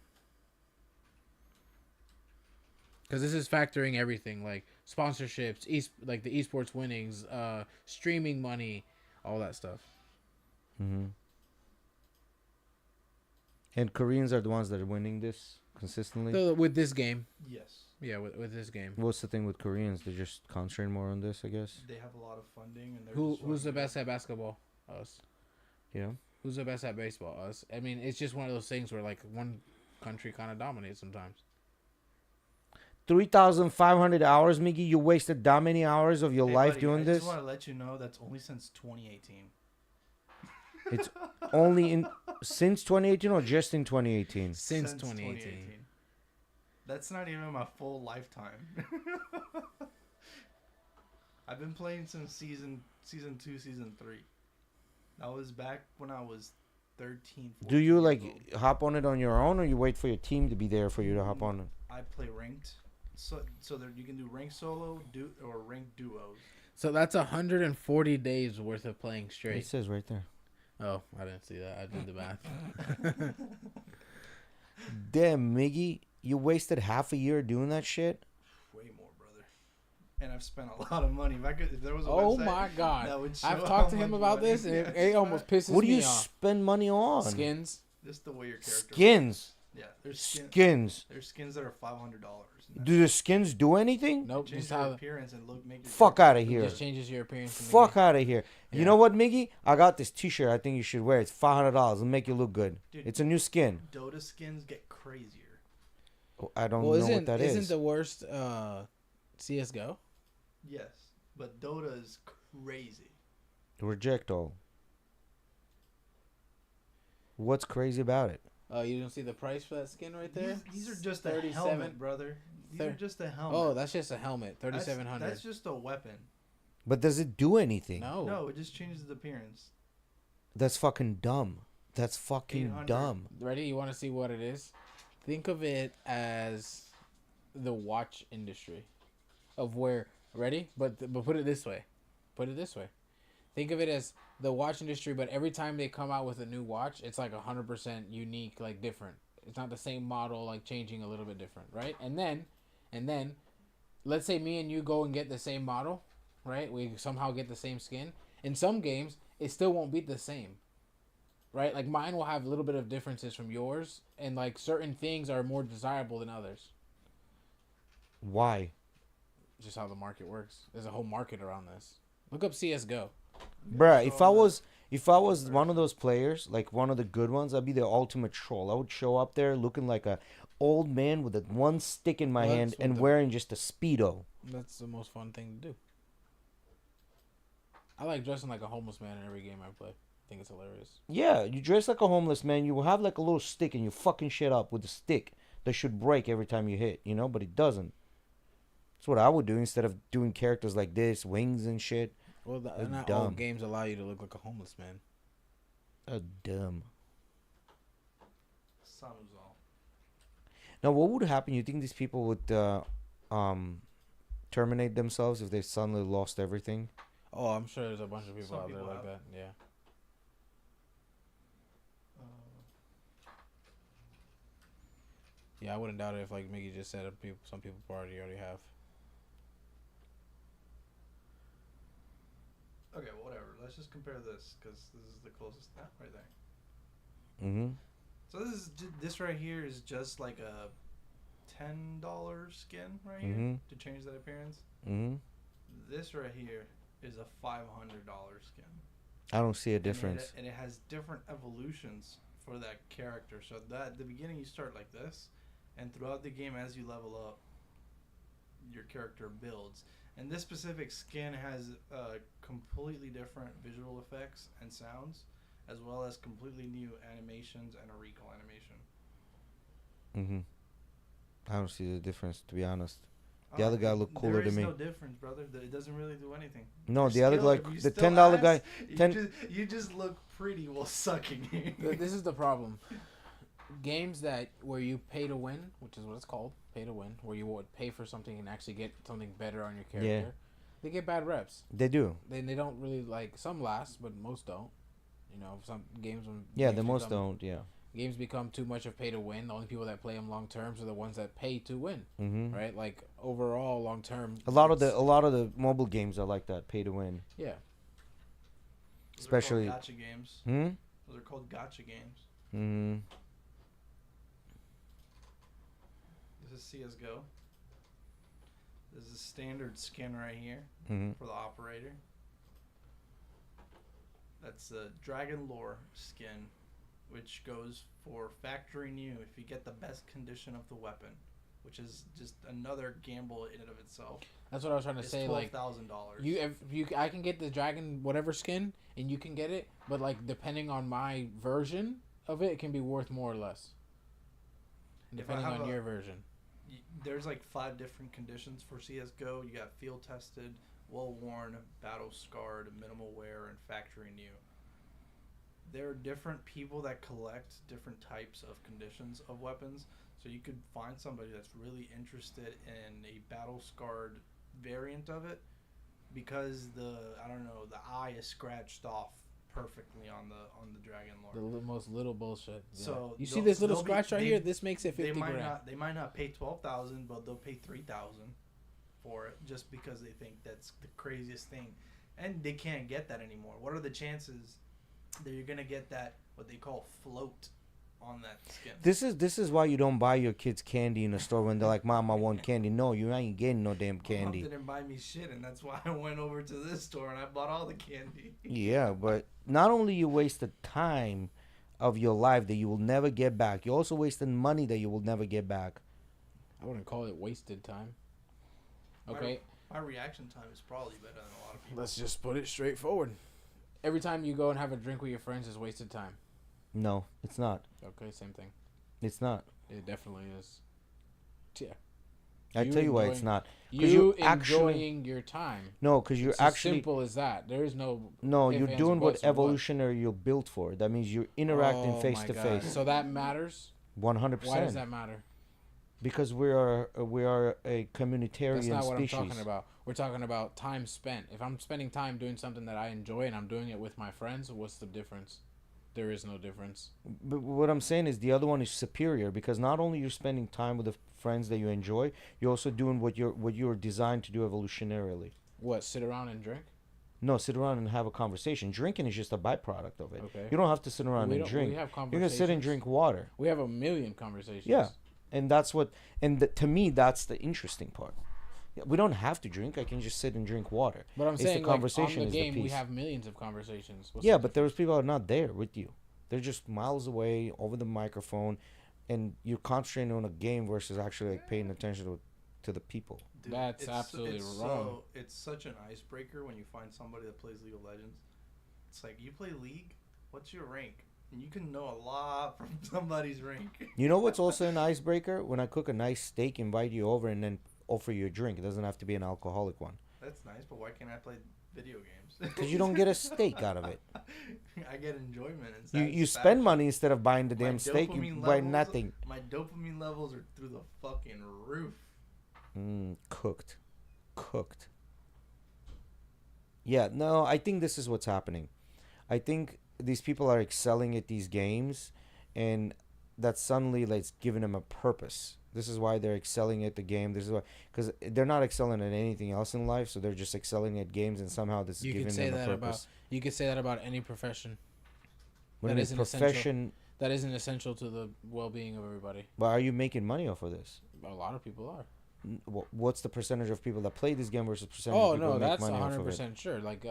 Because this is factoring everything like sponsorships, like the esports winnings, streaming money, all that stuff. Mm-hmm. And Koreans are the ones that are winning this consistently. So with this game, Yes. yeah, with this game. What's the thing with Koreans? They're just concentrating more on this, I guess. They have a lot of funding, and they're Who's the best at basketball? Us. Yeah. Who's the best at baseball? Us. I mean, it's just one of those things where like one country kind of dominates sometimes. 3,500 hours, Miggy. You wasted that many hours of your life buddy, doing I this. just want to let you know that's only since 2018. It's only since 2018 or just in 2018? Since 2018. That's not even my full lifetime. I've been playing since season 2, season 3. That was back when I was 13. Do you years like old. hop on it on your own, or you wait for your team to be there for you to hop on it? I play ranked, so there you can do ranked solo, or ranked duos. So that's 140 days worth of playing It straight. says right there. Oh, I didn't see that. I did the math. Damn, Miggy, you wasted half a year doing that shit. Way more, brother. And I've spent a lot of money. If there was a Oh website my god! that would show I've how talked to him much about money this, and he it has almost spent. pisses What do you me off. spend money on? Skins. Just the way your character. Skins. Yeah, Skins. There's skins that are $500. Do the skins do anything? Nope. Change Just your how appearance and make your Fuck character out of it here. just changes your appearance. in the Fuck game. out of here. Yeah. You know what, Miggy? I got this T-shirt. I think you should wear it. It's $500. It'll make you look good. Dude. It's a new skin. Dota skins get crazier. Oh, I don't Well, know what that is. isn't the worst CS:GO? Yes, but Dota is crazy. Reject all. What's crazy about it? Oh, you don't see the price for that skin right there? These are just a 37 helmet, brother. These are just a helmet. Oh, that's just a helmet. 3,700. That's just a weapon. But does it do anything? No. No, it just changes the appearance. That's fucking dumb. That's fucking 800. dumb. Ready? You want to see what it is? Think of it as the watch industry, of where. Ready? But put it this way. Put it this way. Think of it as the watch industry, but every time they come out with a new watch, it's like 100% unique, like different. It's not the same model, like changing a little bit different, right? And then, let's say me and you go and get the same model, right? We somehow get the same skin. In some games, it still won't be the same, right? Like mine will have a little bit of differences from yours, and like certain things are more desirable than others. Why? Just how the market works. There's a whole market around this. Look up CS:GO. Bruh, if I was one of those players, like one of the good ones, I'd be the ultimate troll. I would show up there looking like a old man with a one stick in my Well, hand that's what and the- wearing just a Speedo. That's the most fun thing to do. I like dressing like a homeless man in every game I play. I think it's hilarious. Yeah, you dress like a homeless man. You will have like a little stick and you fucking shit up with a stick that should break every time you hit, you know, but it doesn't. That's what I would do instead of doing characters like this, wings and shit. Well, That's not all dumb. games allow you to look like a homeless man. Dumb. Sanuzal. Now, what would happen? You think these people would terminate themselves if they suddenly lost everything? Oh, I'm sure there's a bunch of people Some out there people like have. that. Yeah. Yeah, I wouldn't doubt it if, like Mickey just said, some people already have. Okay, whatever. Let's just compare this because this is the closest snap right there. Mm-hmm. So this right here is just like a $10 skin right here Mhm. to change that appearance. Mm-hmm. This right here is a $500 skin. I don't see a difference. And it has different evolutions for that character. So that at the beginning you start like this, and throughout the game as you level up, your character builds. And this specific skin has completely different visual effects and sounds, as well as completely new animations and a recall animation. I don't see the difference, to be honest. The other guy looked cooler to me. There is no difference, brother. It doesn't really do anything. No, the other like the $10 guy. You just look pretty while sucking. This is the problem. Games where you pay to win, which is what it's called, pay to win, where you would pay for something and actually get something better on your character. They get bad reps. They do. They don't really like. Some last, but most don't. You know, some games when most don't. Yeah. Games become too much of pay to win. The only people that play them long term are the ones that pay to win, right? Like overall, long term. A lot of the mobile games are like that, pay to win. Yeah. Especially gotcha games. Those are called gotcha games. This is CS:GO. This is a standard skin right here for the operator. That's the Dragon Lore skin, which goes for factory new if you get the best condition of the weapon, which is just another gamble in and of itself. That's what I was trying to say. Like $12,000. I can get the Dragon whatever skin, and you can get it, but like depending on my version of it, it can be worth more or less. Depending on your version. There's like 5 different conditions for CS:GO. You got field tested, well worn, battle scarred, minimal wear, and factory new. There are different people that collect different types of conditions of weapons, so you could find somebody that's really interested in a battle scarred variant of it, because the eye is scratched off perfectly on the Dragon Lore. The most little bullshit. Yeah. So you see this little scratch right here? This makes it 50 grand. They might not pay $12,000, but they'll pay $3,000 for it just because they think that's the craziest thing, and they can't get that anymore. What are the chances that you're gonna get that what they call float on that skin? This is why you don't buy your kids candy in a store when they're like, "Mom, I want candy." No, you ain't getting no damn candy. Mom didn't buy me shit, and that's why I went over to this store and I bought all the candy. Yeah, but not only you wasted time of your life that you will never get back, you also wasted money that you will never get back. I wouldn't call it wasted time. Okay. My reaction time is probably better than a lot of people. Let's just put it straightforward. Every time you go and have a drink with your friends is wasted time. No, it's not. Okay, same thing. It's not. It definitely is. Yeah. I tell you why it's not. You enjoying your time. No, because you're actually. As simple as that. There is no. No, you're doing what evolutionary you're built for. That means you're interacting face to face. So that matters. 100%. Why does that matter? Because we are a communitarian species. That's not what I'm talking about. We're talking about time spent. If I'm spending time doing something that I enjoy and I'm doing it with my friends, what's the difference? There is no difference. But what I'm saying is the other one is superior, because not only you're spending time with the friends that you enjoy, you're also doing what you're designed to do evolutionarily. What? Sit around and drink? No, sit around and have a conversation. Drinking is just a byproduct of it. Okay. You don't have to sit around and drink. We have you can sit and drink water. We have a million conversations. Yeah, and that's what. And to me, that's the interesting part. We don't have to drink. I can just sit and drink water. But I'm saying, the conversation on the game, is the piece. we have millions of conversations. Yeah, but there's people that are not there with you. They're just miles away over the microphone, and you're concentrating on a game versus actually like paying attention to the people. Dude, that's absolutely wrong. It's such an icebreaker when you find somebody that plays League of Legends. It's like, you play League? What's your rank? And you can know a lot from somebody's rank. You know what's also an icebreaker? When I cook a nice steak, invite you over, and then offer you a drink. It doesn't have to be an alcoholic one. That's nice, but why can't I play video games? Because you don't get a steak out of it. I get enjoyment and you spend money instead of buying the damn steak. You buy nothing. My dopamine levels are through the fucking roof. Cooked. Yeah, no, I think this is what's happening. I think these people are excelling at these games, and that suddenly like giving them a purpose. This is why they're excelling at the game. This is why, because they're not excelling at anything else in life, so they're just excelling at games, and somehow this is giving them a purpose. You could say that about any profession. That isn't profession. That isn't essential to the well-being of everybody. But are you making money off of this? A lot of people are. What's the percentage of people that play this game versus percentage of people that make money off of it? Oh no, that's 100% sure. Like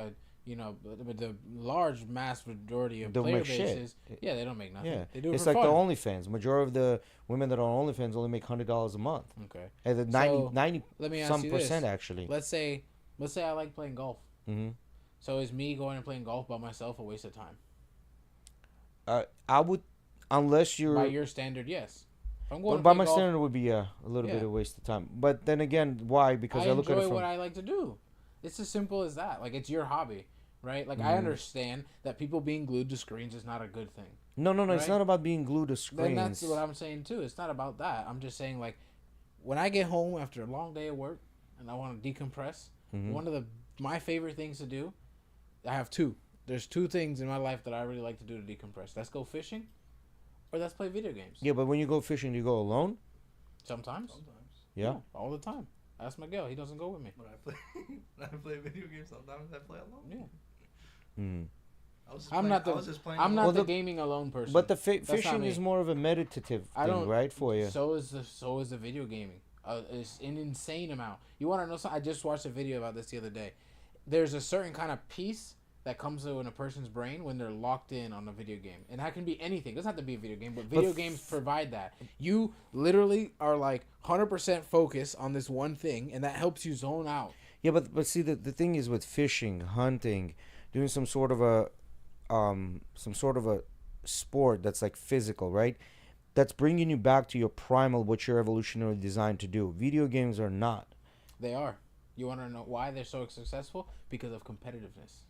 you know, but the large mass majority of Don't player make shit. bases, yeah, they don't make nothing. Yeah, They do it it's for like fun. the OnlyFans. Majority of the women that are on OnlyFans only make $100 a month. Okay. And the So, 90 let me ask some you percent this. actually. Let's say I like playing golf. Mm-hmm. So is me going and playing golf by myself a waste of time? I would, unless By you're. your standard, yes. If I'm going But to by play my golf, standard, it would be a little bit Yeah. of a waste of time. But then again, why? Because I, look at enjoy it from. what I like to do. It's as simple as that. Like, it's your hobby, right? Like, I Mhm. understand that people being glued to screens is not a good thing. No, it's right? not about being glued to Then screens. that's what I'm saying too. It's not about that. I'm just saying, like, when I get home after a long day of work and I want to decompress, Mhm. one of my favorite things to do, I have two. There's two things in my life that I really like to do to decompress. Let's go fishing, or let's play video games. Yeah, but when you go fishing, you go alone? Sometimes. Yeah. All the time. Ask Miguel. He doesn't go with me. When I play, when I play video games, sometimes I play alone. Yeah. Mm. I was just I'm playing, not the I was just playing I'm not alone. the gaming alone person. But the not fishing me. is more of a meditative I thing, don't- right, for you? So is the video gaming. It's an insane amount. You want to know something? I just watched a video about this the other day. There's a certain kind of peace that comes in a person's brain when they're locked in on a video game, and that can be anything. It doesn't have to be a video game, but video games provide that. You literally are like 100% focused on this one thing, and that helps you zone out. Yeah, but see, the thing is with fishing, hunting, doing some sort of a sport that's like physical, right? That's bringing you back to your primal, what you're evolutionarily designed to do. Video games are not. They are. You want to know why they're so successful? Because of competitiveness.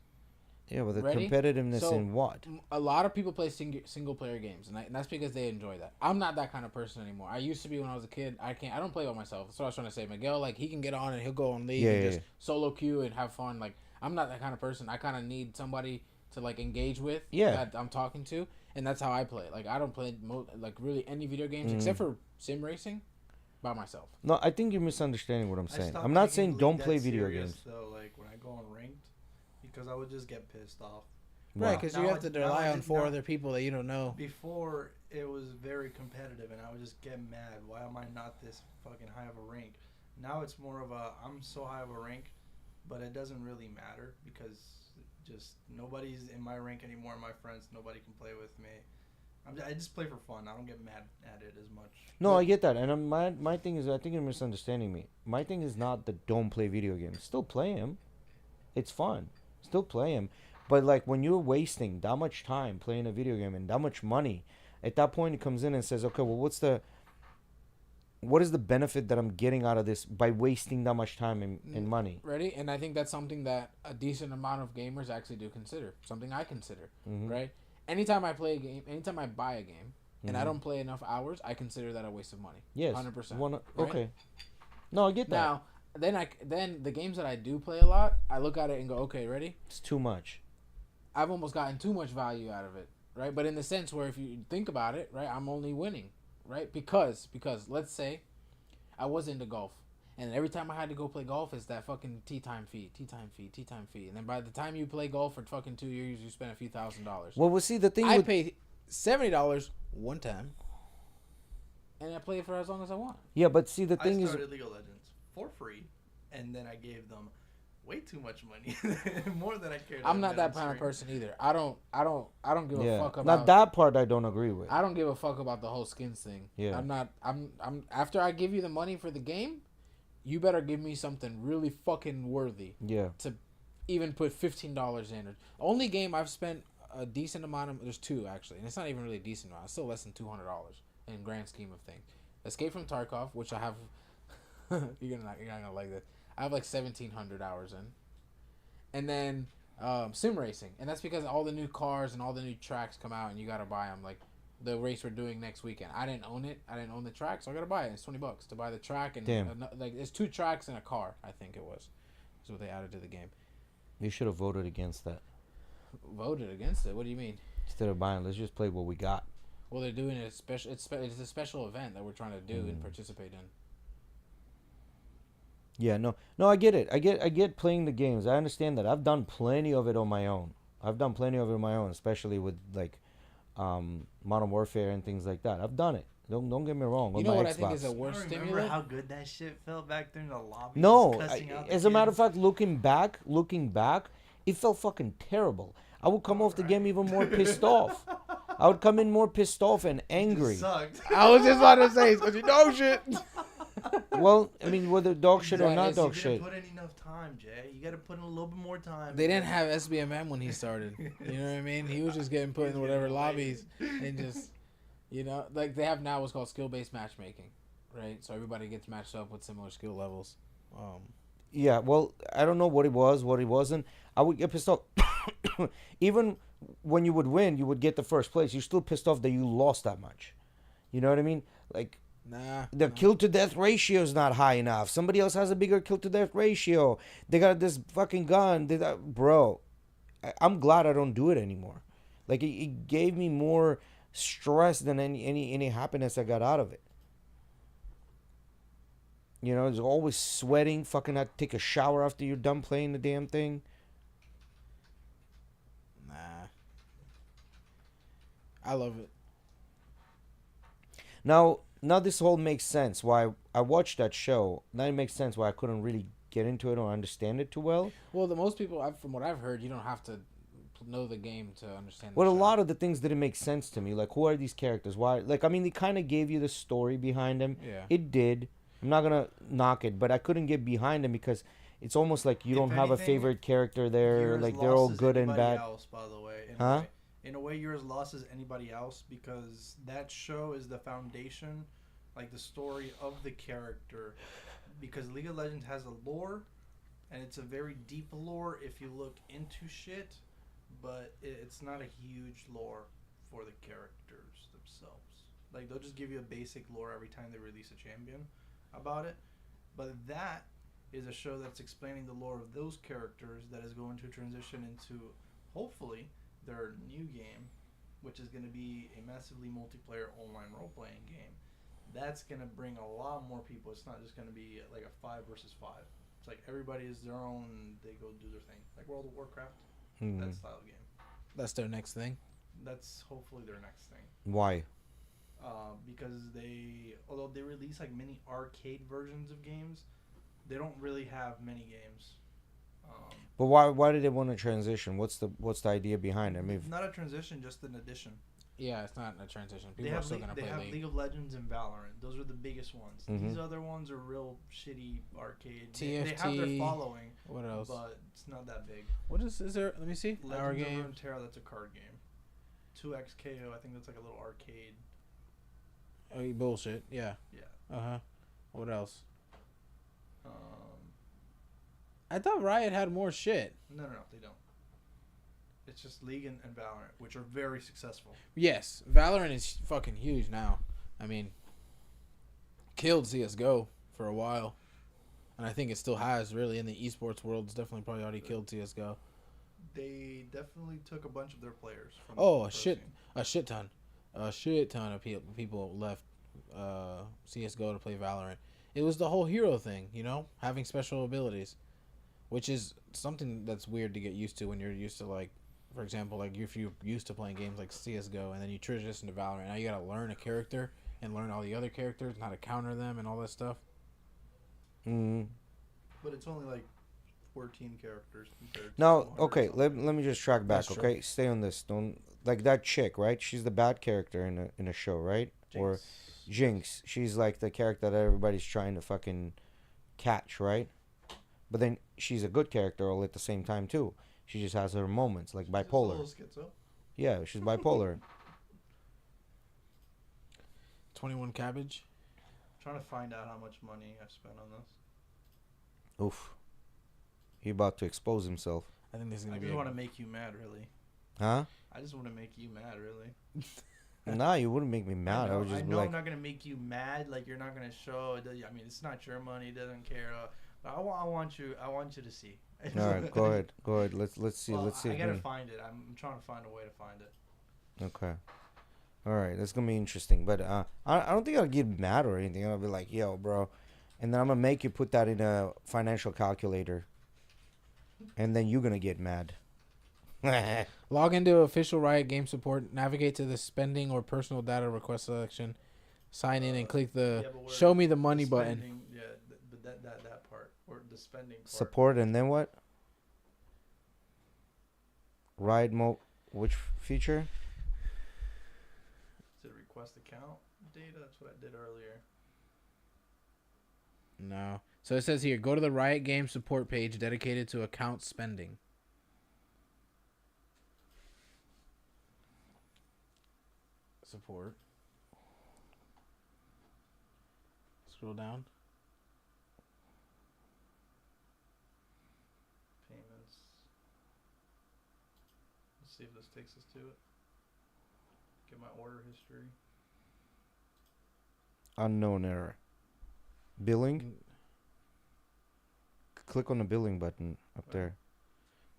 Yeah, but the Ready? competitiveness So, in what? A lot of people play single player games, and that's because they enjoy that. I'm not that kind of person anymore. I used to be when I was a kid. I don't play by myself. That's what I was trying to say. Miguel, like, he can get on and he'll go on league and just solo queue and have fun. Like, I'm not that kind of person. I kind of need somebody to like engage with. Yeah. That I'm talking to, and that's how I play. Like, I don't play like really any video games except for sim racing by myself. No, I think you're misunderstanding what I'm I saying. stopped I'm not taking saying League don't that play video serious, games. though, like when I go on ranked, because I would just get pissed off. Right, Wow. because Now you have I- to now rely I on just- four now- other people that you don't know. Before it was very competitive, and I would just get mad. Why am I not this fucking high of a rank? Now it's more of a I'm so high of a rank, but it doesn't really matter because just nobody's in my rank anymore. My friends, nobody can play with me. I just play for fun. I don't get mad at it as much. No, I get that, and my thing is, I think you're misunderstanding me. My thing is not that don't play video games. Still play them. It's fun. Still play them. But like when you're wasting that much time playing a video game and that much money, at that point it comes in and says, okay, well, what is the benefit that I'm getting out of this by wasting that much time and money? Ready? And I think that's something that a decent amount of gamers actually do consider. Something I consider, right? Anytime I play a game, anytime I buy a game, and I don't play enough hours, I consider that a waste of money. Yes, 100%. Okay. No, I get that. Now, then the games that I do play a lot, I look at it and go, okay, ready? It's too much. I've almost gotten too much value out of it, right? But in the sense where if you think about it, right, I'm only winning, right? Because let's say I was into golf, and every time I had to go play golf, it's that fucking tea time fee, and then by the time you play golf for fucking 2 years, you spend a few $1,000s. Well, we'll see the thing. I paid $70 one time, and I played for as long as I want. Yeah, but see the I thing is, started League of Legends for free, and then I gave them way too much money, more than I cared. I'm not that kind of person either. I don't give a yeah, fuck about not that part. I don't agree with. I don't give a fuck about the whole skins thing. Yeah. I'm after I give you the money for the game, you better give me something really fucking worthy Yeah. to even put $15 in. Only game I've spent a decent amount of, there's two actually, and it's not even really a decent amount. It's still less than $200 in grand scheme of things. Escape from Tarkov, which I have you're not gonna like this. I have like 1,700 hours in. And then sim racing. And that's because all the new cars and all the new tracks come out and you gotta buy them. Like the race we're doing next weekend. I didn't own it. I didn't own the track, so I gotta buy it. It's $20 to buy the track and like it's 2 tracks and a car, I think it was. That's what they added to the game. You should have voted against that. Voted against it? What do you mean? Instead of buying, let's just play what we got. Well, they're doing it special. It's a special event that we're trying to do and participate in. Yeah, no, I get it. I get playing the games. I understand that. I've done plenty of it on my own. Especially with like Modern Warfare and things like that. I've done it. Don't get me wrong. You know what Xbox. I think is a I worse remember stimulant? how good that shit felt back there in the lobby. No, just cussing out the as a matter of kids. fact, looking back, it felt fucking terrible. I would come off the game even more pissed off. I would come in more pissed off and angry. Sucked. I was just about to say, because you know shit. Well, I mean, whether dog shit or not dog You shit. didn't put in enough time, Jay. You got to put in a little bit more time. They didn't have SBMM when he started. You know what I mean? He was just getting put in whatever lobbies and just, you know, like they have now what's called skill-based matchmaking, right? So everybody gets matched up with similar skill levels. Yeah, well, I don't know what it was, what it wasn't. I would get pissed off. Even when you would win, you would get the first place. You're still pissed off that you lost that much. You know what I mean? Like, the kill to death ratio is not high enough. Somebody else has a bigger kill to death ratio. They got this fucking gun. Bro, I'm glad I don't do it anymore. Like, it gave me more stress than any happiness I got out of it. You know, it's always sweating. Fucking have to take a shower after you're done playing the damn thing. Nah. I love it. Now this whole makes sense why I watched that show. Now it makes sense why I couldn't really get into it or understand it too well. Well, the most people, from what I've heard, you don't have to know the game to understand. Well, a lot of the things didn't make sense to me. Like, who are these characters? Why? Like, I mean, they kind of gave you the story behind them. Yeah. It did. I'm not gonna knock it, but I couldn't get behind them because it's almost like you don't have a favorite character there. Like, they're all good and bad. Else, by the way, Huh? In a way, you're as lost as anybody else because that show is the foundation, like the story of the character. Because League of Legends has a lore, and it's a very deep lore if you look into shit, but it's not a huge lore for the characters themselves. Like, they'll just give you a basic lore every time they release a champion about it. But that is a show that's explaining the lore of those characters that is going to transition into, hopefully, their new game, which is going to be a massively multiplayer online role-playing game. That's going to bring a lot more people. It's not just going to be like a 5 versus 5. It's like everybody is their own, they go do their thing. Like World of Warcraft, that style of game. That's their next thing. That's hopefully their next thing. Why? Because although they release like mini arcade versions of games, they don't really have many games. But why did they want to transition? What's the idea behind it? I mean, not a transition, just an addition. Yeah, it's not a transition. People are still gonna play League. League of Legends and Valorant. Those are the biggest ones. Mm-hmm. These other ones are real shitty arcade. TFT. They have their following. What else? But it's not that big. What is there? Let me see. Our Legends of game. Runeterra, that's a card game. 2XKO, I think that's like a little arcade. Oh, you bullshit. Yeah. Yeah. Uh huh. What else? I thought Riot had more shit. No, they don't. It's just League and Valorant, which are very successful. Yes, Valorant is fucking huge now. I mean, killed CS:GO for a while, and I think it still has. Really, in the esports world, it's definitely probably already killed CS:GO. They definitely took a bunch of their players from a shit ton of people left CS:GO to play Valorant. It was the whole hero thing, you know, having special abilities, which is something that's weird to get used to when you're used to, like, for example, like if you're used to playing games like CS:GO and then you transition to Valorant. Now you gotta learn a character and learn all the other characters and how to counter them and all that stuff. But it's only like 14 characters compared to now, 200 okay, something. let me just track back. That's Okay, stay on this. Don't, like, that chick, right? She's the bad character in a show, right? Jinx. Or Jinx. She's like the character that everybody's trying to fucking catch, right? But then she's a good character all at the same time too. She just has her moments, like bipolar. Yeah, she's bipolar. 21 Cabbage. I'm trying to find out how much money I've spent on this. Oof. He about to expose himself. I think this is gonna I be. just want to make you mad, really. Huh? I just want to make you mad, really. Nah, you wouldn't make me mad. I would just I be know like, I'm not gonna make you mad. Like, you're not gonna show. I mean, it's not your money. It doesn't care. But I want you to see. all right, go ahead. Let's see. Well, let's see. I gotta find it. I'm trying to find a way to find it. Okay. All right, that's gonna be interesting. But I don't think I'll get mad or anything. I'll be like, yo, bro, and then I'm gonna make you put that in a financial calculator, and then you're gonna get mad. Log into official Riot Game Support. Navigate to the spending or personal data request section. Sign in and click the Show Me the Money button. Yeah, but that part or the spending part. Support and then what? Riot mode. Which feature? Did it request account data? That's what I did earlier. No. So it says here, go to the Riot Game support page dedicated to account spending. Support. Scroll down. Payments. Let's see if this takes us to it. Get my order history. Unknown error. Billing. Click on the billing button up there.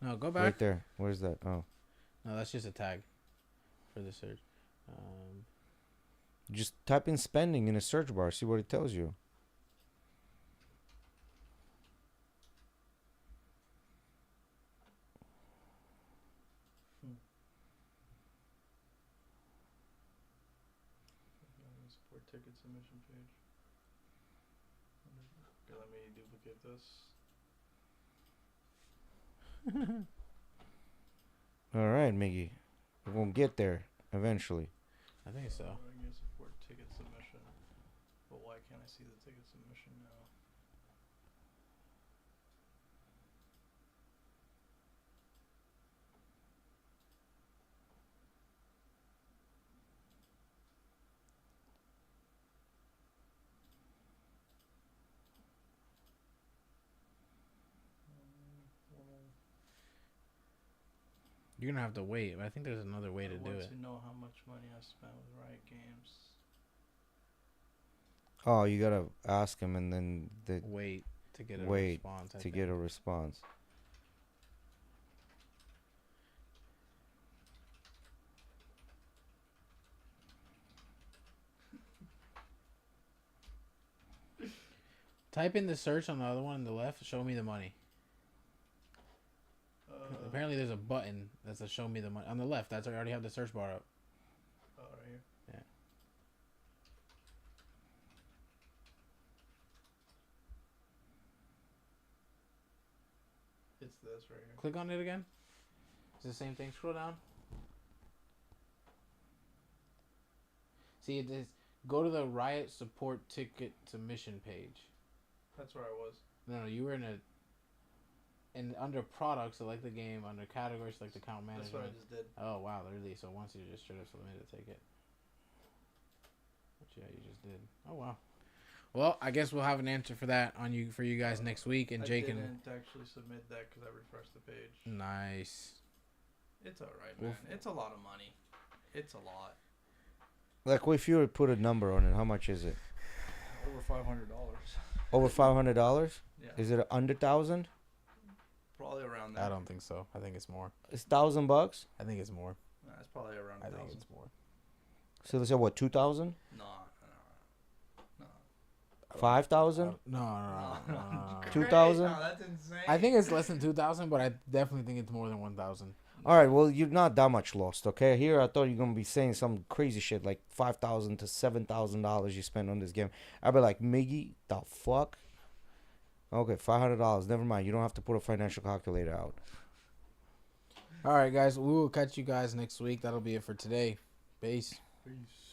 No, go back. Right there. Where's that? Oh. No, that's just a tag for the search. Just type in spending in a search bar. See what it tells you. Support ticket submission page. Okay, let me duplicate this. All right, Miggy. We're going to get there eventually. I think so. I'm going to support ticket submission. But why can't I see the ticket submission now? You're going to have to wait. But I think there's another way to do it. I want to know how much money I spent with Riot Games. Oh, you got to ask him and then Wait to get a wait response. to get a response. Type in the search on the other one on the left. Show me the money. Apparently, there's a button that says "Show me the money" on the left. That's I already have the search bar up. Oh, right here. Yeah. It's this right here. Click on it again. It's the same thing. Scroll down. See, it is. Go to the Riot support ticket submission page. That's where I was. No, you were in a. And under products, select the game. Under categories, select account management. That's what I just did. Oh wow, really? So once you just straight up submit it, take it. Which yeah, you just did. Oh wow. Well, I guess we'll have an answer for that on you for you guys next week, and Jake I didn't actually submit that because I refreshed the page. Nice. It's all right, man. It's a lot of money. It's a lot. Like, if you were to put a number on it, how much is it? Over $500. Over $500? Yeah. Is it under 1,000? Probably around that. I don't think so. I think it's more. It's $1,000. I think it's more. Nah, it's probably around I 1,000. think it's more. So they said what, 2,000? No. 5,000? No. 2,000? No, that's insane. I think it's less than 2,000, but I definitely think it's more than 1,000. All right, well, you're not that much lost, okay? Here, I thought you were going to be saying some crazy shit like $5,000 to $7,000 you spent on this game. I'd be like, Miggy, the fuck? Okay, $500. Never mind. You don't have to put a financial calculator out. All right, guys. We will catch you guys next week. That'll be it for today. Peace. Peace.